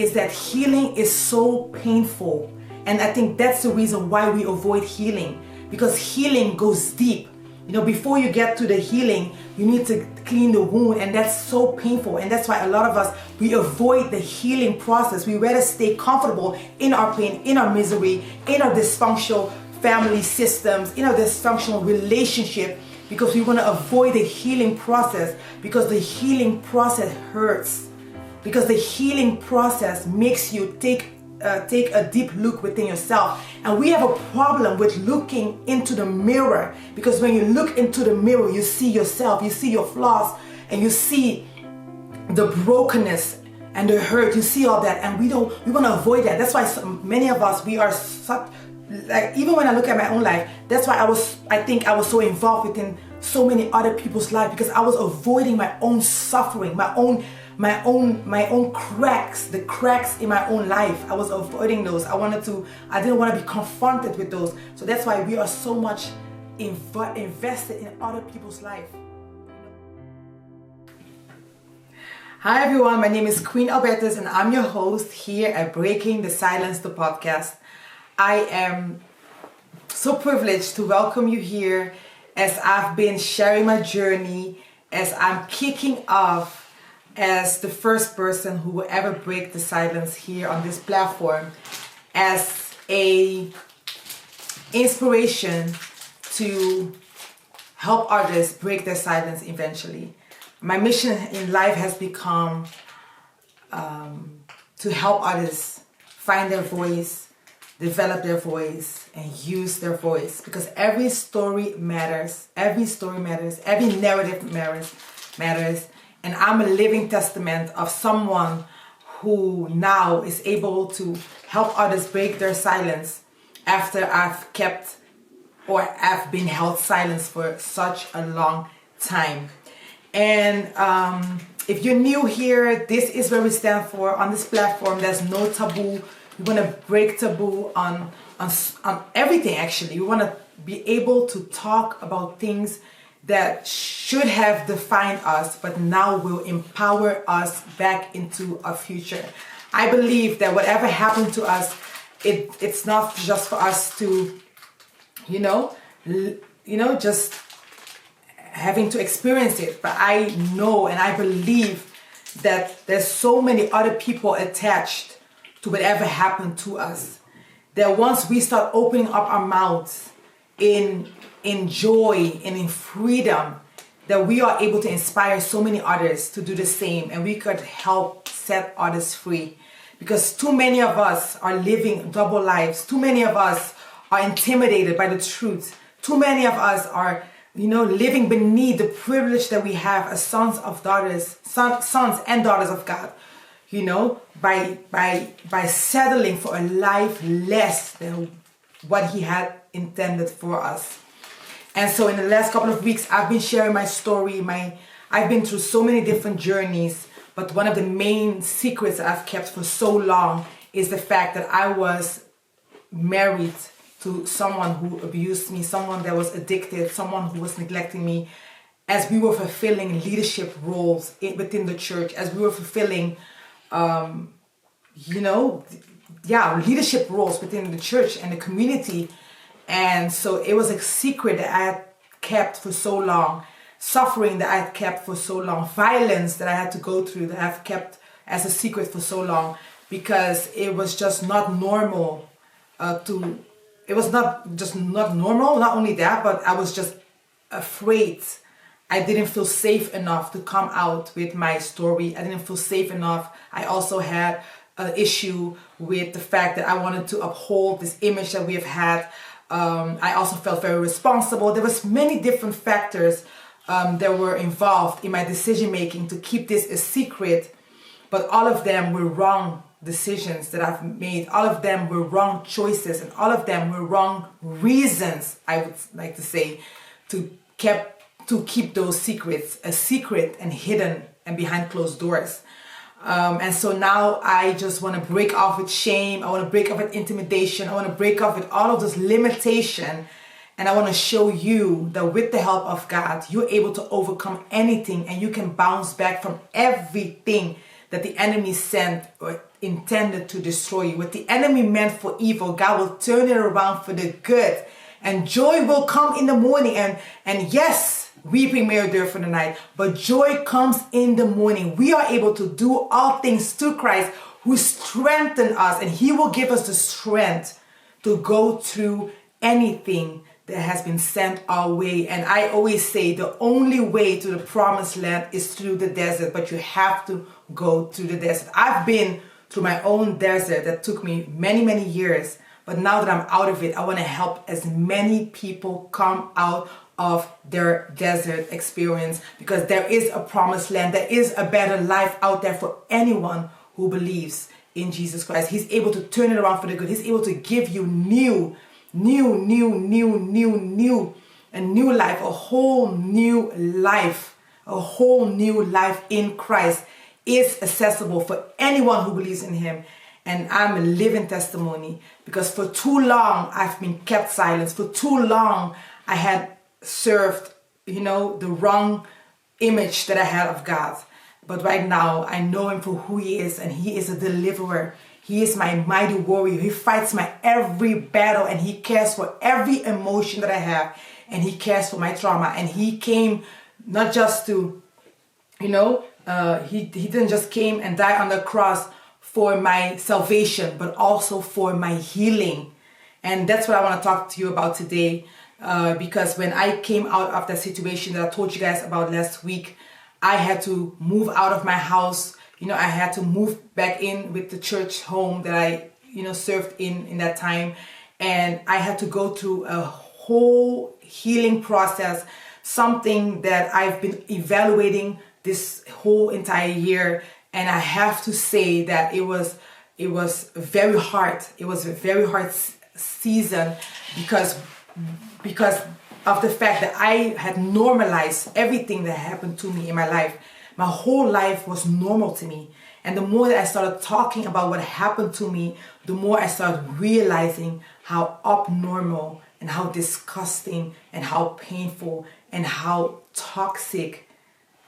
is that healing is so painful. And I think that's the reason why we avoid healing, because healing goes deep. Before you get to the healing, you need to clean the wound, and that's so painful. And that's why a lot of us, we avoid the healing process. We rather stay comfortable in our pain, in our misery, in our dysfunctional family systems, in our dysfunctional relationship, because we want to avoid the healing process, because the healing process hurts, because the healing process makes you take a deep look within yourself. And we have a problem with looking into the mirror, because when you look into the mirror, you see yourself, you see your flaws, and you see the brokenness and the hurt, you see all that, and we want to avoid that. That's why many of us, we are such, like, even when I look at my own life, that's why I think I was so involved within so many other people's life, because I was avoiding my own suffering, my own cracks, the cracks in my own life. I was avoiding those. I didn't want to be confronted with those. So that's why we are so much invested in other people's life. Hi everyone, my name is Queen Albertus, and I'm your host here at Breaking the Silence, the podcast. I am so privileged to welcome you here as I've been sharing my journey, as I'm kicking off as the first person who will ever break the silence here on this platform, as a inspiration to help others break their silence eventually. My mission in life has become to help others find their voice, develop their voice, and use their voice, because every story matters, every narrative matters. And I'm a living testament of someone who now is able to help others break their silence after I've been held silent for such a long time. And if you're new here, this is where we stand for. On this platform, there's no taboo. We want to break taboo on everything, actually. We want to be able to talk about things that should have defined us, but now will empower us back into our future. I believe that whatever happened to us, it's not just for us to, just having to experience it. But I know and I believe that there's so many other people attached to whatever happened to us, that once we start opening up our mouths in joy and in freedom, that we are able to inspire so many others to do the same, and we could help set others free. Because too many of us are living double lives. Too many of us are intimidated by the truth. Too many of us are, living beneath the privilege that we have as sons and daughters of God. By settling for a life less than what He had intended for us. And so in the last couple of weeks, I've been sharing my story. I've been through so many different journeys, but one of the main secrets that I've kept for so long is the fact that I was married to someone who abused me, someone that was addicted, someone who was neglecting me, as we were fulfilling leadership roles within the church, as we were fulfilling, leadership roles within the church and the community. And so it was a secret that I had kept for so long, suffering that I had kept for so long, violence that I had to go through that I've kept as a secret for so long, because it was just not normal it was not normal, not only that, but I was just afraid. I didn't feel safe enough to come out with my story. I didn't feel safe enough. I also had an issue with the fact that I wanted to uphold this image that we have had. I also felt very responsible. There was many different factors that were involved in my decision making to keep this a secret, but all of them were wrong decisions that I've made. All of them were wrong choices, and all of them were wrong reasons, I would like to say, to keep those secrets a secret and hidden and behind closed doors. And so now I just want to break off with shame. I want to break off with intimidation. I want to break off with all of this limitation. And I want to show you that with the help of God, you're able to overcome anything, and you can bounce back from everything that the enemy sent, or intended to destroy you. What the enemy meant for evil, God will turn it around for the good. And joy will come in the morning. And yes, weeping may endure for the night, but joy comes in the morning. We are able to do all things through Christ who strengthens us, and he will give us the strength to go through anything that has been sent our way. And I always say the only way to the promised land is through the desert, but you have to go through the desert. I've been through my own desert that took me many, many years, but now that I'm out of it, I want to help as many people come out of their desert experience, because there is a promised land. There is a better life out there for anyone who believes in Jesus Christ. He's able to turn it around for the good. He's able to give you a new life, a whole new life in Christ is accessible for anyone who believes in him. And I'm a living testimony, because for too long I've been kept silent. For too long I had served, the wrong image that I had of God. But right now I know him for who he is, and he is a deliverer. He is my mighty warrior. He fights my every battle, and he cares for every emotion that I have, and he cares for my trauma. And he came not just to, he didn't just came and die on the cross for my salvation, but also for my healing. And that's what I want to talk to you about today, because when I came out of that situation that I told you guys about last week, I had to move out of my house. I had to move back in with the church home that I, served in that time. And I had to go through a whole healing process, something that I've been evaluating this whole entire year. And I have to say that it was very hard. It was a very hard season because of the fact that I had normalized everything that happened to me in my life. My whole life was normal to me. And the more that I started talking about what happened to me, the more I started realizing how abnormal and how disgusting and how painful and how toxic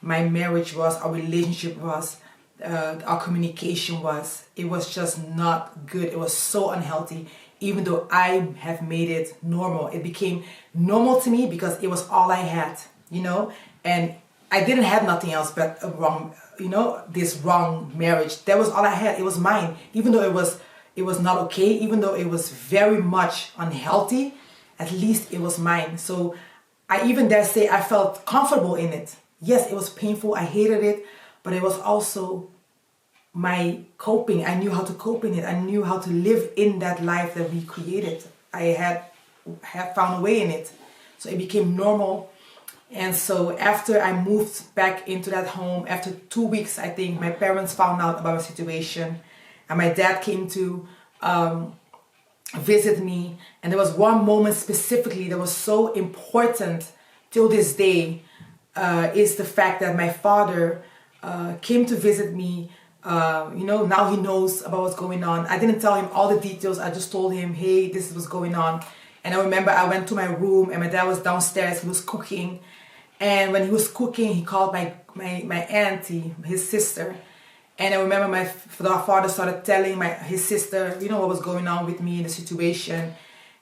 my marriage was, our relationship was, our communication was. It was just not good. It was so unhealthy. Even though I have made it normal, it became normal to me because it was all I had, and I didn't have nothing else but a wrong, this wrong marriage. That was all I had. It was mine. Even though it was not okay, even though it was very much unhealthy, at least it was mine. So I even dare say I felt comfortable in it. Yes, it was painful. I hated it, but it was also my coping. I knew how to cope in it. I knew how to live in that life that we created. I had found a way in it. So it became normal. And so after I moved back into that home, after 2 weeks, I think, my parents found out about my situation. And my dad came to visit me. And there was one moment specifically that was so important till this day, is the fact that my father came to visit me. Now he knows about what's going on. I didn't tell him all the details. I just told him, hey, this is what's going on. And I remember I went to my room and my dad was downstairs. He was cooking. And when he was cooking, he called my auntie, his sister. And I remember my father started telling his sister, what was going on with me in the situation.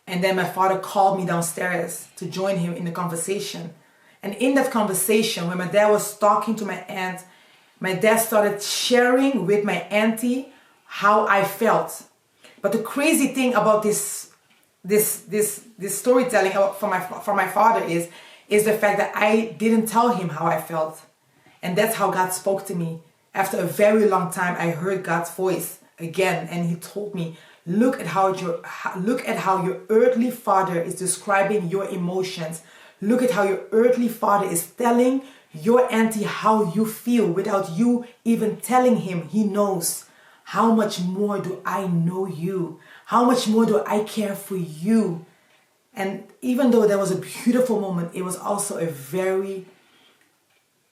And then my father called me downstairs to join him in the conversation. And in that conversation, when my dad was talking to my aunt, my dad started sharing with my auntie how I felt. But the crazy thing about this storytelling from my father is the fact that I didn't tell him how I felt. And that's how God spoke to me. After a very long time, I heard God's voice again, and he told me, look at how your earthly father is describing your emotions. Look at how your earthly father is telling your auntie how you feel without you even telling him. He knows. How much more do I know you? How much more do I care for you? And even though that was a beautiful moment, it was also a very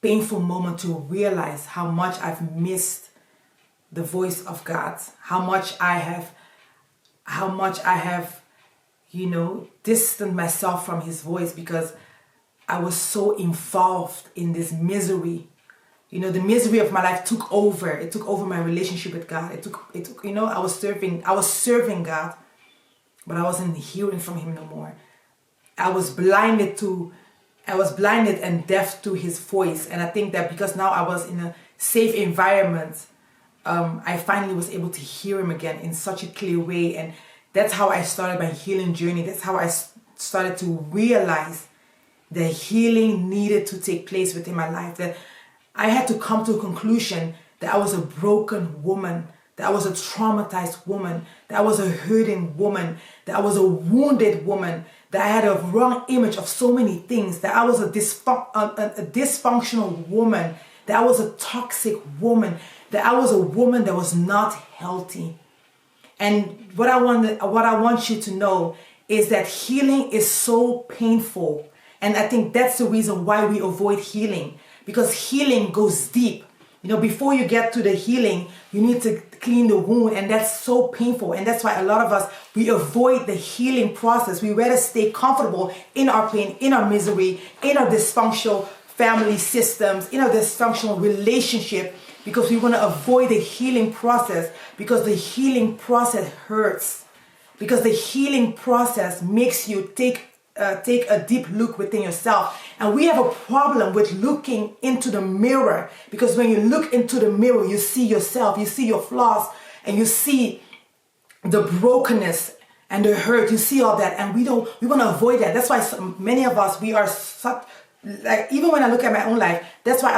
painful moment to realize how much I've missed the voice of God, how much I have, distanced myself from his voice because I was so involved in this misery You know, the misery of my life took over. It took over my relationship with God. It took, you know, I was serving God, but I wasn't hearing from him no more. I was blinded and deaf to his voice. And I think that because now I was in a safe environment, I finally was able to hear him again in such a clear way. And that's how I started my healing journey. That's how I started to realize that healing needed to take place within my life. That I had to come to a conclusion that I was a broken woman, that I was a traumatized woman, that I was a hurting woman, that I was a wounded woman, that I had a wrong image of so many things, that I was a dysfunctional woman, that I was a toxic woman, that I was a woman that was not healthy. And what I want you to know is that healing is so painful. And I think that's the reason why we avoid healing, because healing goes deep. You know, before you get to the healing, you need to clean the wound, and that's so painful. And that's why a lot of us, we avoid the healing process. We rather stay comfortable in our pain, in our misery, in our dysfunctional family systems, in our dysfunctional relationship, because we want to avoid the healing process, because the healing process hurts, because the healing process makes you take a deep look within yourself. And we have a problem with looking into the mirror, because when you look into the mirror, you see yourself, you see your flaws, and you see the brokenness and the hurt, you see all that, and we want to avoid that. That's why many of us, we are such, like, even when I look at my own life, that's why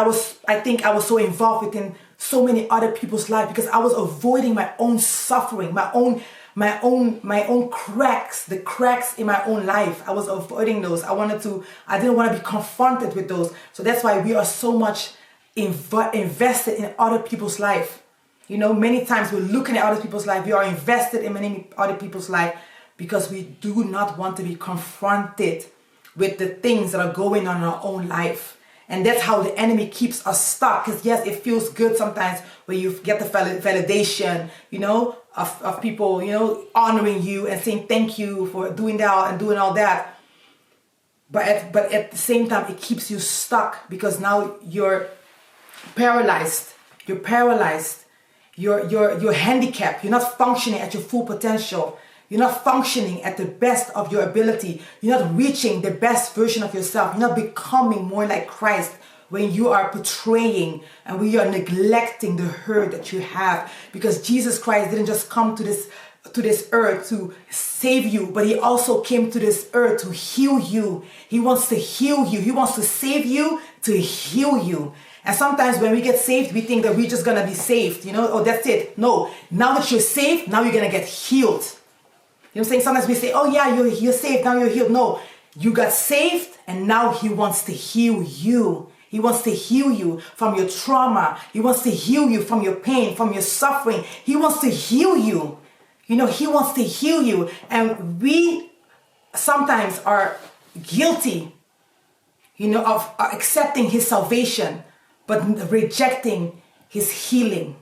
I think I was so involved within so many other people's life, because I was avoiding my own suffering, my own cracks, the cracks in my own life. I was avoiding those. I didn't want to be confronted with those. So that's why we are so much invested in other people's life. You know, many times we're looking at other people's life. We are invested in many other people's life because we do not want to be confronted with the things that are going on in our own life. And that's how the enemy keeps us stuck. Because yes, it feels good sometimes when you get the validation, you know, of people, you know, honoring you and saying thank you for doing that and doing all that. But at the same time, it keeps you stuck, because now you're paralyzed. You're paralyzed. You're handicapped. You're not functioning at your full potential. You're not functioning at the best of your ability. You're not reaching the best version of yourself. You're not becoming more like Christ when you are betraying and when you are neglecting the hurt that you have. Because Jesus Christ didn't just come to this earth to save you, but he also came to this earth to heal you. He wants to heal you. He wants to save you, to heal you. And sometimes when we get saved, we think that we're just going to be saved, you know, oh, that's it. No, now that you're saved, now you're going to get healed. You know what I'm saying? Sometimes we say, oh yeah, you're saved, now you're healed. No, you got saved, and now he wants to heal you. He wants to heal you from your trauma. He wants to heal you from your pain, from your suffering. He wants to heal you. You know, he wants to heal you. And we sometimes are guilty, you know, of accepting his salvation, but rejecting his healing.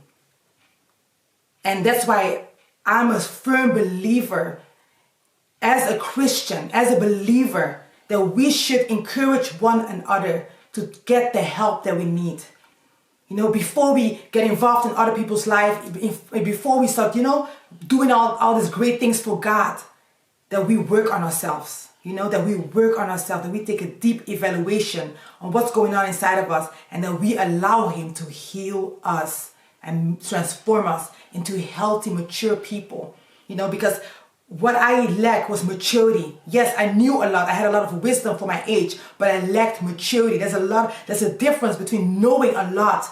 And that's why I'm a firm believer, as a Christian, as a believer, that we should encourage one another to get the help that we need. You know, before we get involved in other people's life, before we start, you know, doing all these great things for God, that we work on ourselves. You know, that we work on ourselves, that we take a deep evaluation on what's going on inside of us, and that we allow him to heal us and transform us into healthy, mature people. You know, because what I lacked was maturity. Yes, I knew a lot. I had a lot of wisdom for my age, but I lacked maturity. There's a difference between knowing a lot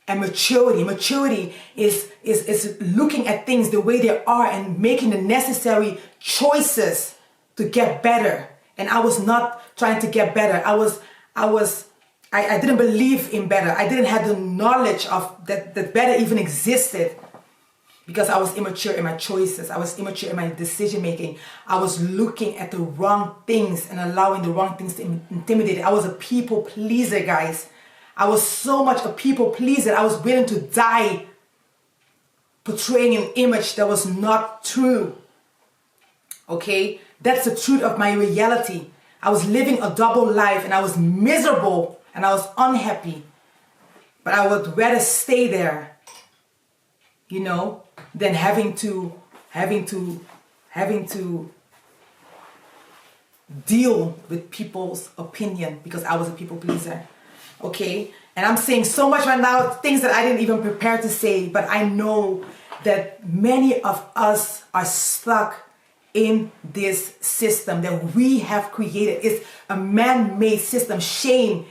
and maturity. Maturity is looking at things the way they are and making the necessary choices to get better. And I was not trying to get better. I didn't believe in better. I didn't have the knowledge of that better even existed, because I was immature in my choices. I was immature in my decision making. I was looking at the wrong things and allowing the wrong things to intimidate me. I was a people pleaser, guys. I was so much a people pleaser. I was willing to die portraying an image that was not true. Okay? That's the truth of my reality. I was living a double life, and I was miserable and I was unhappy. But I would rather stay there, you know, than having to deal with people's opinion because I was a people pleaser. Okay? And I'm saying so much right now, things that I didn't even prepare to say, but I know that many of us are stuck in this system that we have created. It's a man-made system, shame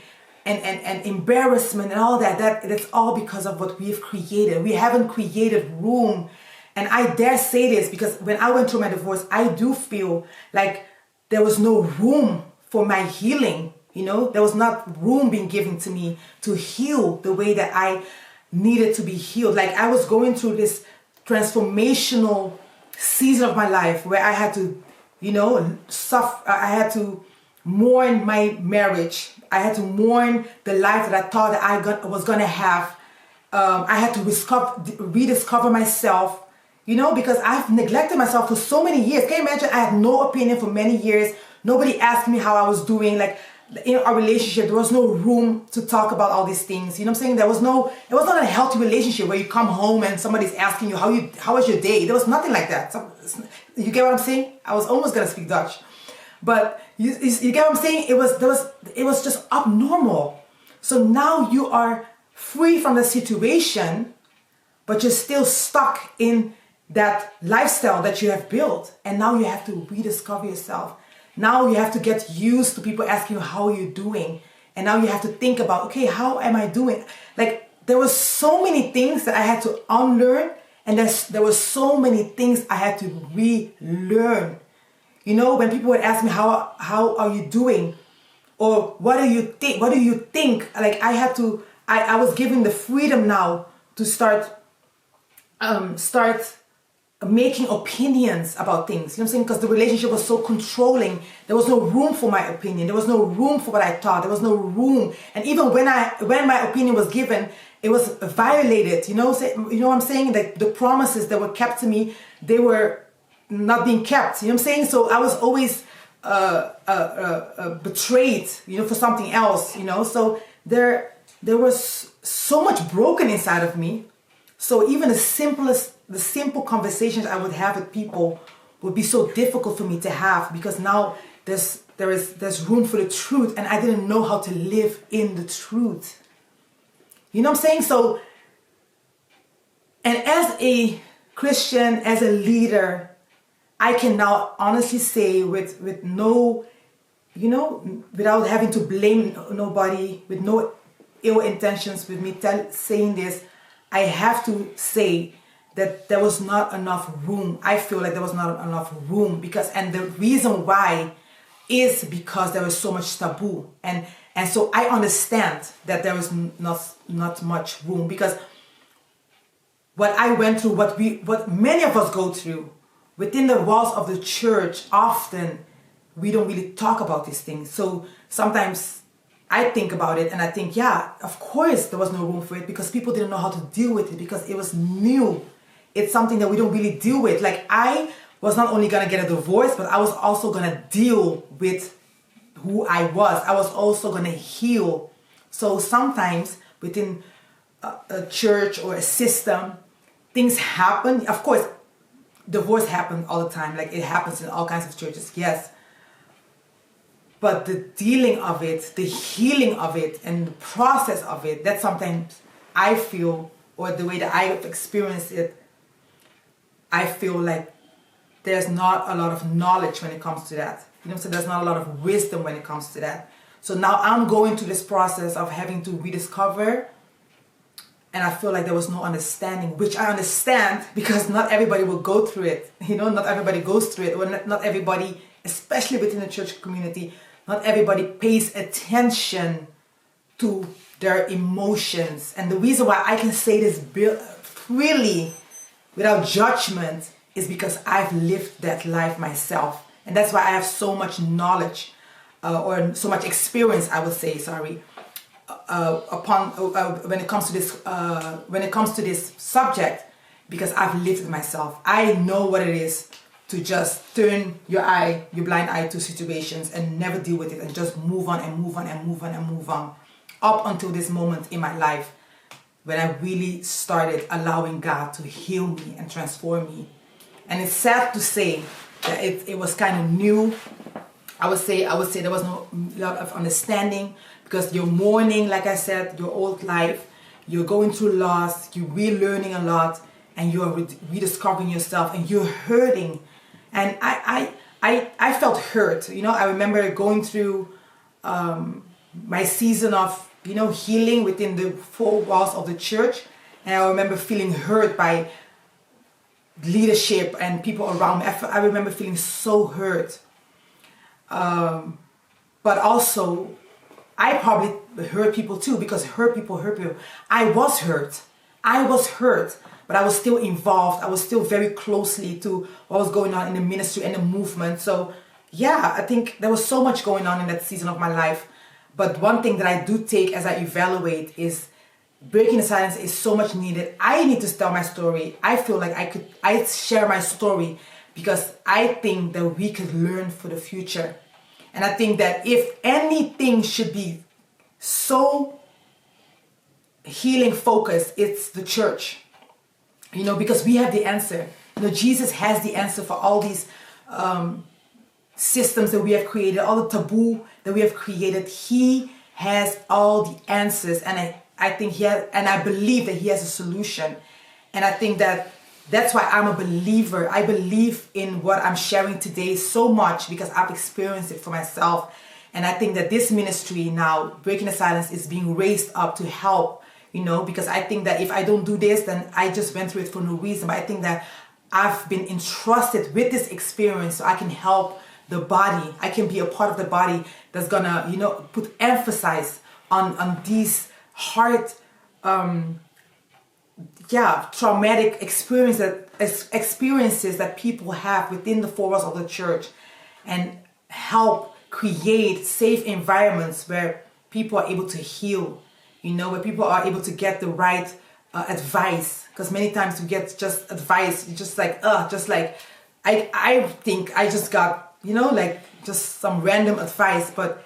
and embarrassment and all that's all because of what we've created. We haven't created room. And I dare say this because when I went through my divorce, I do feel like there was no room for my healing. You know, there was not room being given to me to heal the way that I needed to be healed. Like I was going through this transformational season of my life where I had to, you know, suffer. I had to mourn my marriage. I had to mourn the life that I thought that I was going to have. I had to rediscover myself, you know, because I've neglected myself for so many years. Can you imagine? I had no opinion for many years. Nobody asked me how I was doing. Like in our relationship, there was no room to talk about all these things. You know what I'm saying? It was not a healthy relationship where you come home and somebody's asking you how was your day. There was nothing like that. So, you get what I'm saying? I was almost gonna speak Dutch, but you get what I'm saying? It was just abnormal. So now you are free from the situation, but you're still stuck in that lifestyle that you have built, and now you have to rediscover yourself. Now you have to get used to people asking you how you're doing. And now you have to think about, okay, how am I doing? Like there was so many things that I had to unlearn, and there were so many things I had to relearn. You know, when people would ask me, how are you doing? Or what do you think? What do you think? Like I was given the freedom now to start making opinions about things, you know what I'm saying? Because the relationship was so controlling. There was no room for my opinion. There was no room for what I thought. There was no room. And even when my opinion was given, it was violated. You know what I'm saying? Like the promises that were kept to me, they were not being kept. You know what I'm saying? So I was always betrayed, you know, for something else. You know, so there was so much broken inside of me. So even the simple conversations I would have with people would be so difficult for me to have because now there's room for the truth, and I didn't know how to live in the truth. You know what I'm saying? So, and as a Christian, as a leader, I can now honestly say with no, you know, without having to blame nobody, with no ill intentions with me saying this, I have to say that there was not enough room. I feel like there was not enough room and the reason why is because there was so much taboo. And so I understand that there was not much room because what I went through, what many of us go through within the walls of the church, often we don't really talk about these things. So sometimes I think about it and I think, yeah, of course there was no room for it because people didn't know how to deal with it because it was new. It's something that we don't really deal with. Like I was not only going to get a divorce, but I was also going to deal with who I was. I was also going to heal. So sometimes within a church or a system, things happen. Of course, divorce happens all the time. Like it happens in all kinds of churches, yes. But the dealing of it, the healing of it, and the process of it, that sometimes I feel, or the way that I've experienced it, I feel like there's not a lot of knowledge when it comes to that. You know what I'm saying? There's not a lot of wisdom when it comes to that. So now I'm going through this process of having to rediscover, and I feel like there was no understanding, which I understand because not everybody will go through it. You know, not everybody goes through it, or not everybody, especially within the church community, not everybody pays attention to their emotions. And the reason why I can say this freely without judgment is because I've lived that life myself. And that's why I have so much knowledge or so much experience, I would say, when it comes to this subject, because I've lived it myself. I know what it is to just turn your blind eye to situations and never deal with it and just move on and move on and move on and move on up until this moment in my life. when I really started allowing God to heal me and transform me. And it's sad to say that it was kind of new. I would say there was no lot of understanding, because you're mourning, like I said, your old life. You're going through loss. You're relearning a lot, and you are rediscovering yourself, and you're hurting. And I felt hurt. You know, I remember going through my season of, you know, healing within the four walls of the church, and I remember feeling hurt by leadership and people around me. I remember feeling so hurt. But also, I probably hurt people too, because hurt people. I was hurt, but I was still involved. I was still very closely to what was going on in the ministry and the movement. So yeah, I think there was so much going on in that season of my life. But one thing that I do take as I evaluate is breaking the silence is so much needed. I need to tell my story. I feel like I share my story because I think that we could learn for the future. And I think that if anything should be so healing focused, it's the church. You know, because we have the answer. You know, Jesus has the answer for all these systems that we have created, all the taboo that we have created. He has all the answers, and I think I believe that he has a solution. And I think that's why I'm a believer. I believe in what I'm sharing today so much because I've experienced it for myself. And I think that this ministry now, Breaking the Silence, is being raised up to help, you know, because I think that if I don't do this, then I just went through it for no reason. But I think that I've been entrusted with this experience so I can help the body. I can be a part of the body that's gonna, you know, put emphasis on these hard, traumatic experiences that people have within the four walls of the church, and help create safe environments where people are able to heal, you know, where people are able to get the right advice. Because many times we get just advice, just like I think I just got, you know, like just some random advice. But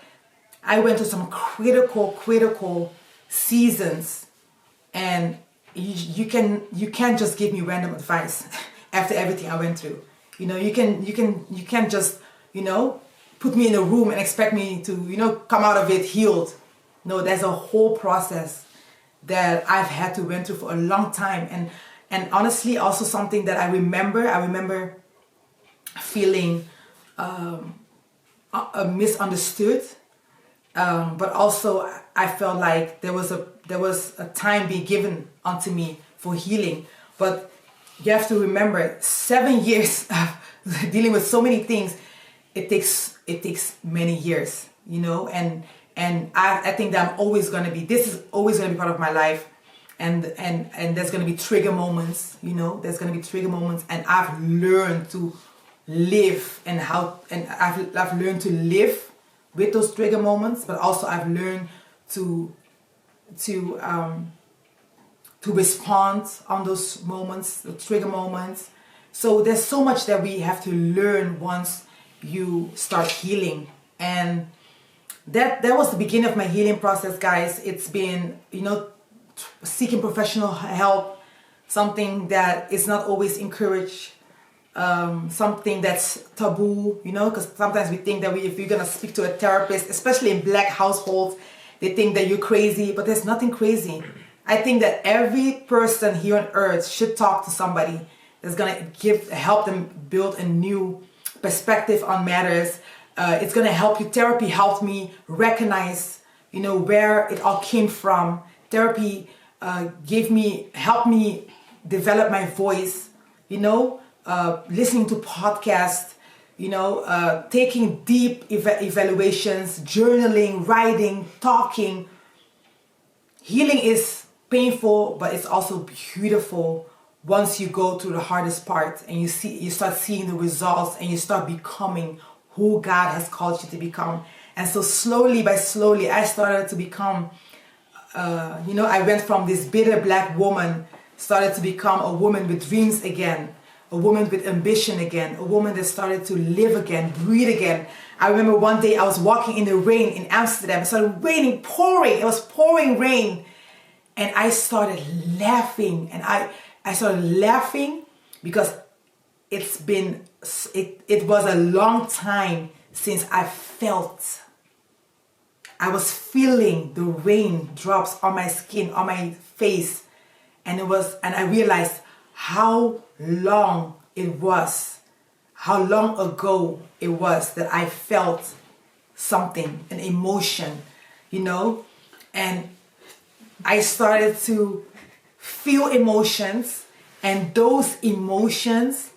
I went through some critical seasons, and you can't just give me random advice after everything I went through. You know, you can't just, you know, put me in a room and expect me to, you know, come out of it healed. No, there's a whole process that I've had to went through for a long time. And honestly, also something that I remember feeling misunderstood, but also I felt like there was a time being given unto me for healing. But you have to remember, 7 years of dealing with so many things, it takes many years, you know, and I think that this is always gonna be part of my life, and there's gonna be trigger moments, you know, and I've learned to live I've learned to live with those trigger moments, but also I've learned to respond on those moments, the trigger moments. So there's so much that we have to learn once you start healing. And that was the beginning of my healing process, guys. It's been, you know, seeking professional help, something that is not always encouraged, something that's taboo, you know, because sometimes we think that if you're gonna speak to a therapist, especially in Black households, they think that you're crazy, but there's nothing crazy. I think that every person here on earth should talk to somebody that's gonna help them build a new perspective on matters. It's gonna help you. Therapy helped me recognize, you know, where it all came from. Therapy helped me develop my voice, you know, listening to podcasts, you know, taking deep evaluations, journaling, writing, talking. Healing is painful, but it's also beautiful once you go through the hardest part and you start seeing the results and you start becoming who God has called you to become. And so slowly by slowly, I started to become, you know, I went from this bitter Black woman, started to become a woman with dreams again, a woman with ambition again, a woman that started to live again, breathe again. I remember one day I was walking in the rain in Amsterdam. It started raining, pouring. It was pouring rain. And I started laughing, and I started laughing because it was a long time since I was feeling the raindrops on my skin, on my face, and I realized how long ago it was that I felt something, an emotion, and I started to feel emotions, and those emotions,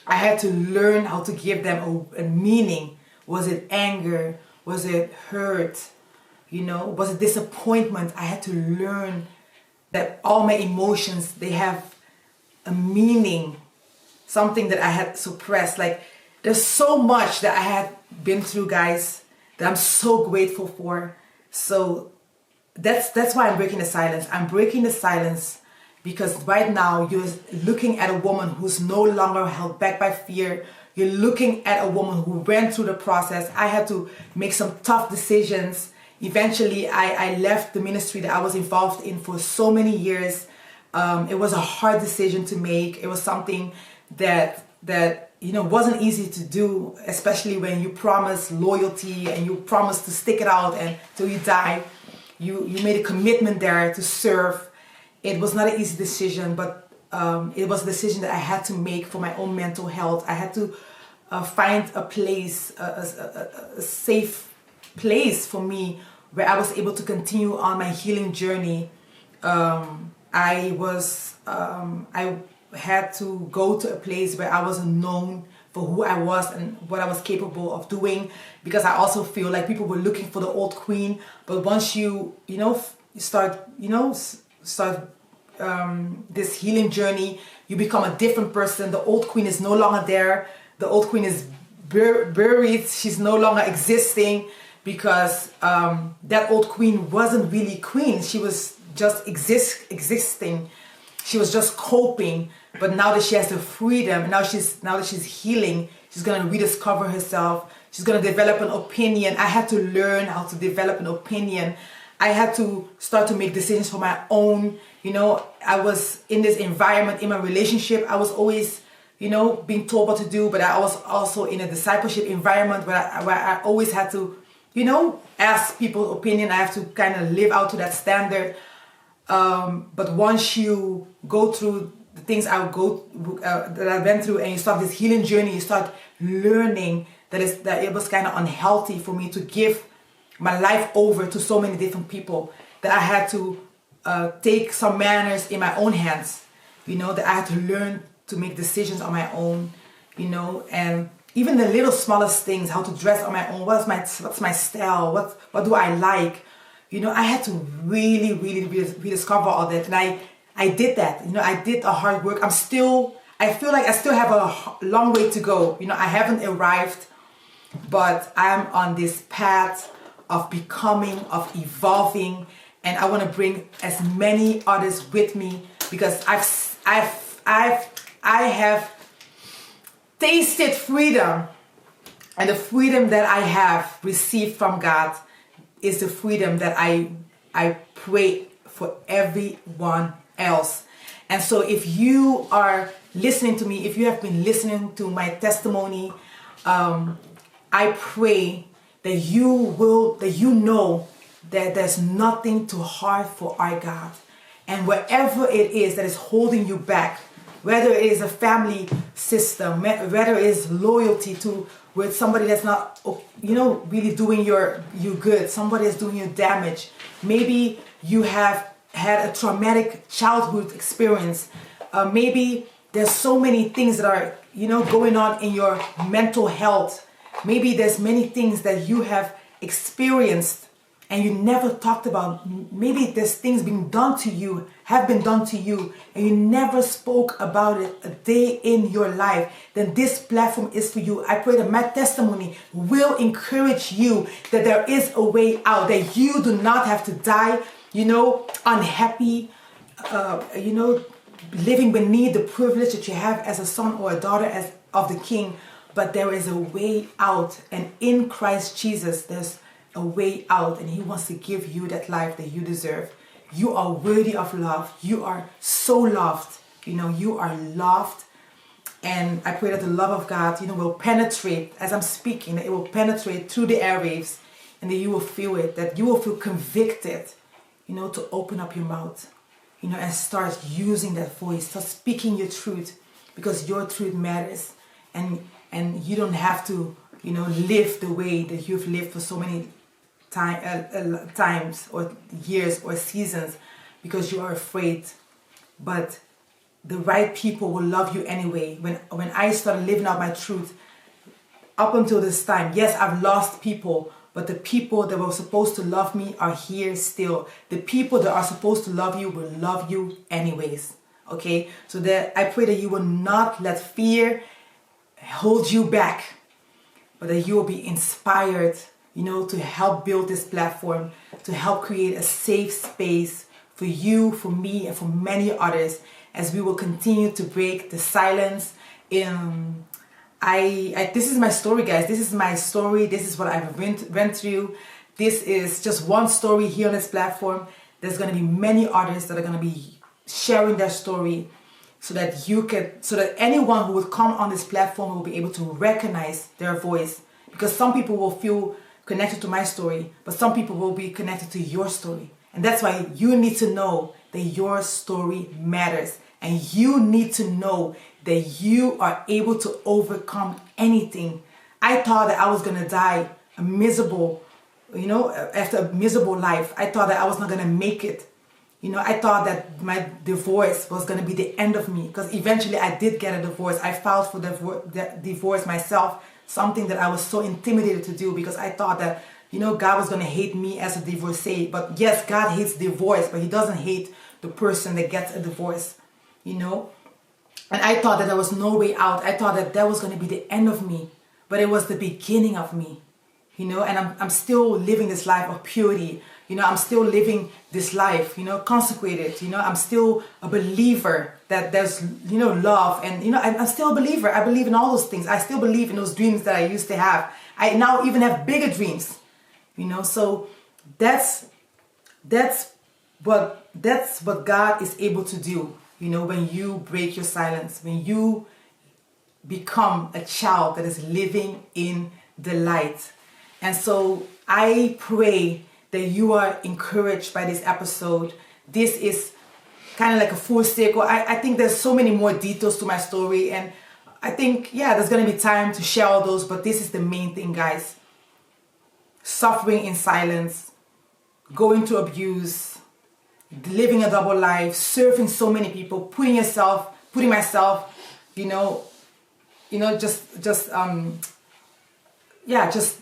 I had to learn how to give them a meaning. Was it anger? Was it hurt? Was it disappointment? I had to learn that all my emotions, they have a meaning, something that I had suppressed. Like, there's so much that I had been through, guys, that I'm so grateful for. So that's why I'm breaking the silence. I'm breaking the silence because right now you're looking at a woman who's no longer held back by fear. You're looking at a woman who ran through the process. I had to make some tough decisions. Eventually, I left the ministry that I was involved in for so many years. It was a hard decision to make. It was something that wasn't easy to do, especially when you promise loyalty and you promise to stick it out until you die. You made a commitment there to serve. It was not an easy decision, but it was a decision that I had to make for my own mental health. I had to find a place, a safe place for me where I was able to continue on my healing journey. I had to go to a place where I wasn't known for who I was and what I was capable of doing, because I also feel like people were looking for the old queen. But once you start this healing journey, you become a different person. The old queen is no longer there. The old queen is buried. She's no longer existing, because that old queen wasn't really queen. She was just existing. She was just coping. But now that she has the freedom, now that she's healing, she's gonna rediscover herself. She's gonna develop an opinion. I had to learn how to develop an opinion. I had to start to make decisions for my own. I was in this environment in my relationship. I was always, being told what to do, but I was also in a discipleship environment where I always had to, ask people's opinion. I have to kind of live out to that standard. But once you go through the things that I went through, and you start this healing journey, you start learning that it was kind of unhealthy for me to give my life over to so many different people, that I had to take some manners in my own hands, that I had to learn to make decisions on my own, and even the little smallest things, how to dress on my own, what's my style, what do I like, I had to really, really rediscover all that. And I did that, I did a hard work. I feel like I still have a long way to go. I haven't arrived, but I'm on this path of becoming, of evolving, and I want to bring as many others with me, because I have tasted freedom, and the freedom that I have received from God is the freedom that I pray for everyone else. And so if you are listening to me, if you have been listening to my testimony, I pray that you know that there's nothing too hard for our God. And whatever it is that is holding you back, whether it is a family system, whether it is loyalty with somebody that's not, really doing you good, somebody that's doing you damage. Maybe you have had a traumatic childhood experience. Maybe there's so many things that are, going on in your mental health. Maybe there's many things that you have experienced and you never talked about. Maybe there's things have been done to you, and you never spoke about it a day in your life. Then this platform is for you. I pray that my testimony will encourage you that there is a way out, that you do not have to die, unhappy, living beneath the privilege that you have as a son or a daughter of the King. But there is a way out, and in Christ Jesus, there's a way out, and He wants to give you that life that you deserve. You are worthy of love. You are so loved. You are loved. And I pray that the love of God, will penetrate, as I'm speaking, that it will penetrate through the airwaves, and that you will feel it, that you will feel convicted, to open up your mouth, and start using that voice, start speaking your truth, because your truth matters. And you don't have to, live the way that you've lived for so many times or years or seasons because you are afraid. But the right people will love you anyway. When I started living out my truth, up until this time, yes, I've lost people, but the people that were supposed to love me are here still. The people that are supposed to love you will love you anyways. Okay? So that I pray that you will not let fear hold you back, but that you will be inspired, to help build this platform, to help create a safe space for you, for me, and for many others, as we will continue to break the silence. This is my story, guys. This is my story. This is what I've went through. This is just one story here on this platform. There's going to be many others that are going to be sharing their story, so that anyone who would come on this platform will be able to recognize their voice. Because some people will feel connected to my story, but some people will be connected to your story. And that's why you need to know that your story matters. And you need to know that you are able to overcome anything. I thought that I was going to die a miserable, after a miserable life. I thought that I was not going to make it. I thought that my divorce was going to be the end of me, because eventually I did get a divorce. I filed for the divorce myself, something that I was so intimidated to do, because I thought that, God was going to hate me as a divorcee. But yes, God hates divorce, but he doesn't hate the person that gets a divorce, And I thought that there was no way out. I thought that was going to be the end of me, but it was the beginning of me, And I'm still living this life of purity. I'm still living this life, consecrated. I'm still a believer that there's, love. And, I'm still a believer. I believe in all those things. I still believe in those dreams that I used to have. I now even have bigger dreams, So that's what God is able to do, when you break your silence, when you become a child that is living in the light. And so I pray that you are encouraged by this episode. This is kind of like a full circle. I think there's so many more details to my story, and I think, there's going to be time to share all those, but this is the main thing, guys. Suffering in silence, going through abuse, living a double life, serving so many people, putting myself,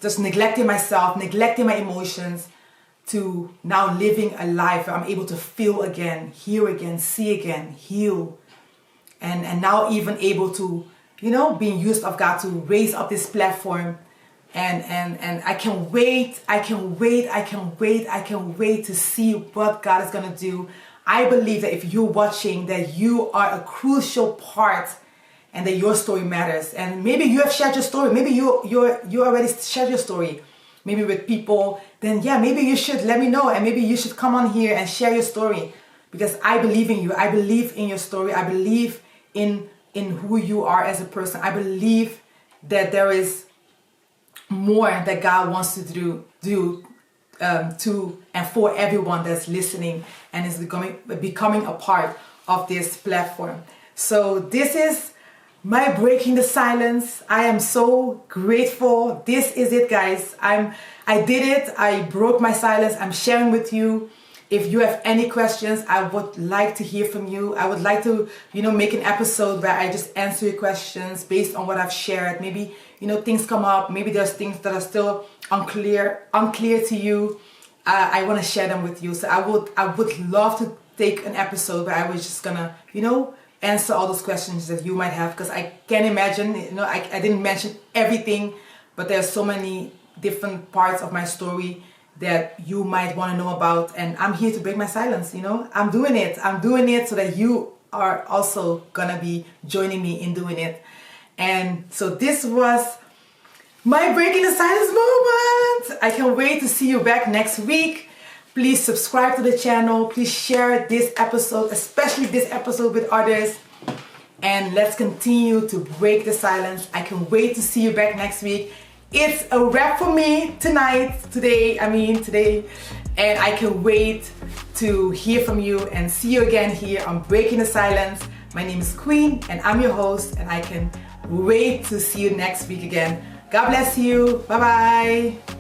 just neglecting myself, neglecting my emotions, to now living a life where I'm able to feel again, hear again, see again, heal. And now even able to, being used of God to raise up this platform. And I can wait to see what God is going to do. I believe that if you're watching, that you are a crucial part, and that your story matters. And maybe you have shared your story. Maybe you already shared your story, maybe with people. Then maybe you should let me know, and maybe you should come on here and share your story, because I believe in you. I believe in your story. I believe in who you are as a person. I believe that there is more that God wants to do to and for everyone that's listening and is becoming a part of this platform. So this is my breaking the silence. I am so grateful. This is it, guys. I did it. I broke my silence. I'm sharing with you. If you have any questions, I would like to hear from you. I would like to, make an episode where I just answer your questions based on what I've shared. Maybe, things come up. Maybe there's things that are still unclear to you. I want to share them with you. So I would love to take an episode where I was just gonna, answer all those questions that you might have, because I can imagine, I didn't mention everything, but there's so many different parts of my story that you might want to know about, and I'm here to break my silence. I'm doing it so that you are also gonna be joining me in doing it. And so this was my breaking the silence moment. I can't wait to see you back next week. Please subscribe to the channel. Please share this episode, especially this episode, with others. And let's continue to break the silence. I can wait to see you back next week. It's a wrap for me today. And I can wait to hear from you and see you again here on Breaking the Silence. My name is Queen and I'm your host, and I can wait to see you next week again. God bless you. Bye-bye.